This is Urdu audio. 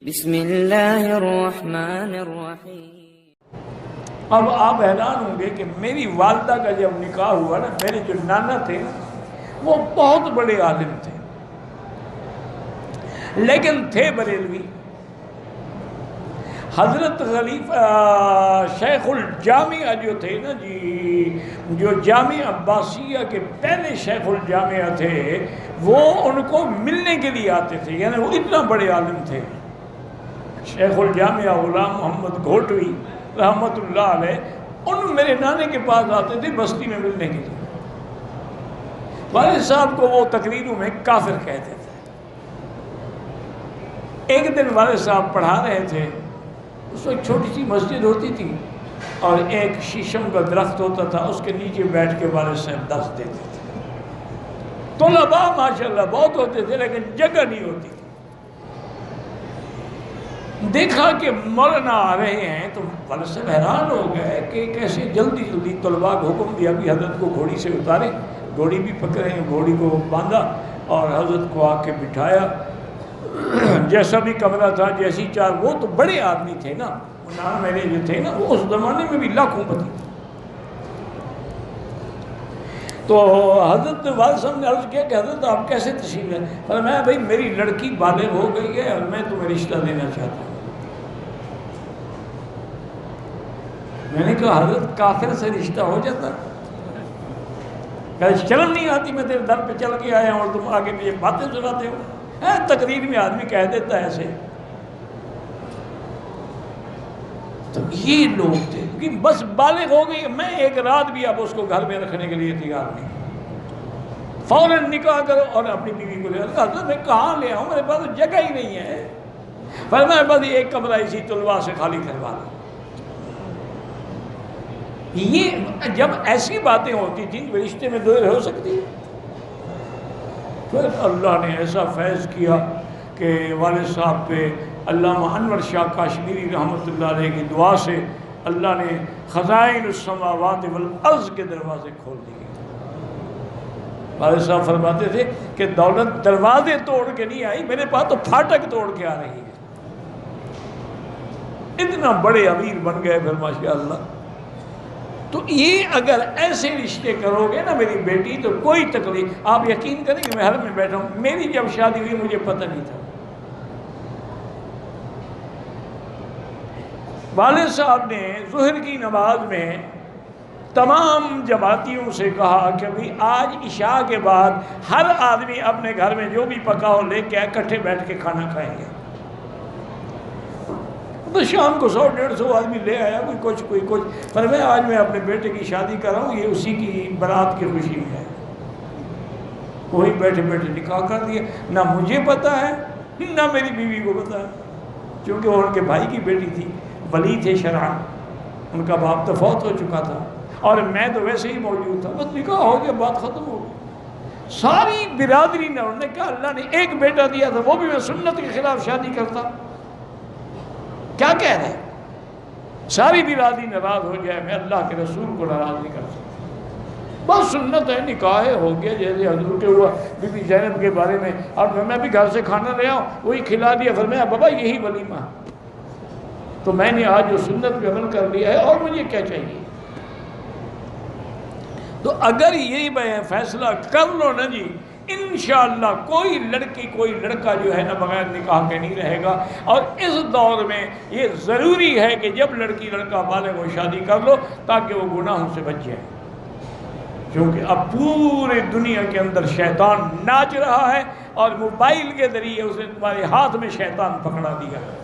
بسم اللہ الرحمن الرحیم۔ اب آپ حیران ہوں گے کہ میری والدہ کا جب نکاح ہوا نا، میرے جو نانا تھے وہ بہت بڑے عالم تھے، لیکن تھے بریلوی۔ حضرت خلیفہ شیخ الجامعہ جو تھے نا جی، جو جامعہ عباسیہ کے پہلے شیخ الجامعہ تھے، وہ ان کو ملنے کے لیے آتے تھے، یعنی وہ اتنا بڑے عالم تھے۔ شیخ الجامعہ غلام محمد گھوٹوی رحمۃ اللہ علیہ، ان میرے نانے کے پاس آتے تھے بستی میں ملنے کے لیے۔ والد صاحب کو وہ تقریروں میں کافر کہتے تھے۔ ایک دن والد صاحب پڑھا رہے تھے، اس وقت چھوٹی سی مسجد ہوتی تھی اور ایک شیشم کا درخت ہوتا تھا، اس کے نیچے بیٹھ کے والد صاحب درس دیتے تھے۔ طلباء ماشاءاللہ بہت ہوتے تھے، لیکن جگہ نہیں ہوتی تھی۔ دیکھا کہ مولانا آ رہے ہیں تو والد صاحب حیران ہو گئے کہ کیسے جلدی جلدی طلباء کو حکم دیا کہ حضرت کو گھوڑی سے اتارے، گھوڑی بھی پکڑے ہیں، گھوڑی کو باندھا اور حضرت کو آ کے بٹھایا۔ جیسا بھی کمرہ تھا، جیسی چار، وہ تو بڑے آدمی تھے نا، وہ نام میرے جو تھے نا، وہ اس زمانے میں بھی لاکھوں پتی تھے۔ تو حضرت والد صاحب نے عرض کیا کہ حضرت آپ کیسے تشریف لائے؟ فرمایا بھائی میری لڑکی بالغ ہو گئی ہے اور میں تمہیں رشتہ دینا چاہتا ہوں۔ میں نے کہا حضرت کافر سے رشتہ ہو جاتا؟ کہ شرم نہیں آتی، میں تیرے در پہ چل کے آیا ہوں اور تم آگے مجھے باتیں سناتے ہو؟ تقریر میں آدمی کہہ دیتا ہے ایسے۔ تو یہ لوگ تھے کہ بس بالغ ہو گئی، میں ایک رات بھی اب اس کو گھر میں رکھنے کے لیے تیار نہیں، فوراً نکاح کرو اور اپنی بیوی کو لے آؤ۔ حضرت میں کہاں لے آؤں، میرے پاس جگہ ہی نہیں ہے۔ فرمایا بس ایک کمرہ اسی طلباء سے خالی کروا دو۔ یہ جب ایسی باتیں ہوتی تھیں رشتے میں دیر ہو سکتی ہے؟ پھر اللہ نے ایسا فیض کیا کہ والد صاحب پہ علامہ انور شاہ کاشمیری رحمۃ اللہ علیہ کی دعا سے اللہ نے خزائن السماوات والارض کے دروازے کھول دیے۔ والد صاحب فرماتے تھے کہ دولت دروازے توڑ کے نہیں آئی، میرے پاس تو پھاٹک توڑ کے آ رہی ہے۔ اتنا بڑے امیر بن گئے پھر ماشاءاللہ۔ تو یہ اگر ایسے رشتے کرو گے نا میری بیٹی، تو کوئی تکلیف، آپ یقین کریں کہ میں حرم میں بیٹھا ہوں، میری جب شادی ہوئی مجھے پتہ نہیں تھا۔ والد صاحب نے ظہر کی نماز میں تمام جماعتیوں سے کہا کہ بھئی آج عشاء کے بعد ہر آدمی اپنے گھر میں جو بھی پکا ہو لے کے اکٹھے بیٹھ کے کھانا کھائیں گے۔ تو شام کو 100-150 آدمی لے آیا، کوئی کچھ۔ پر میں آج میں اپنے بیٹے کی شادی کر رہا ہوں، یہ اسی کی برات کی خوشی میں ہے۔ وہی بیٹھے بیٹھے نکاح کر دیا، نہ مجھے پتا ہے نہ میری بیوی کو پتا ہے، کیونکہ وہ ان کے بھائی کی بیٹی تھی، ولی تھے شرعاً، ان کا باپ تو فوت ہو چکا تھا اور میں تو ویسے ہی موجود تھا۔ بس نکاح ہو گیا، بات ختم ہو گئی۔ ساری برادری نے، انہوں نے کہا اللہ نے ایک بیٹا دیا تھا، وہ بھی میں سنت کے خلاف شادی کرتا، کیا کہہ رہے ہیں؟ ساری برادری ناراض ہو جائے، میں اللہ کے رسول کو ناراض نہیں کر سکتا۔ بس سنت ہے، نکاح ہو گیا، جیسے حضور کے ہوا بی بی زینب کے بارے میں، اور میں بھی گھر سے کھانا لے آؤں، وہی کھلا دیا۔ فرمایا بابا یہی ولیمہ، تو میں نے آج جو سنت پہ عمل کر لیا ہے، اور مجھے کیا چاہیے؟ تو اگر یہی فیصلہ کر لو نا جی، انشاءاللہ کوئی لڑکی کوئی لڑکا جو ہے نا بغیر نکاح کے نہیں رہے گا۔ اور اس دور میں یہ ضروری ہے کہ جب لڑکی لڑکا بالغ ہو شادی کر لو، تاکہ وہ گناہوں سے بچ جائے، کیونکہ اب پورے دنیا کے اندر شیطان ناچ رہا ہے، اور موبائل کے ذریعے اسے تمہارے ہاتھ میں شیطان پکڑا دیا ہے۔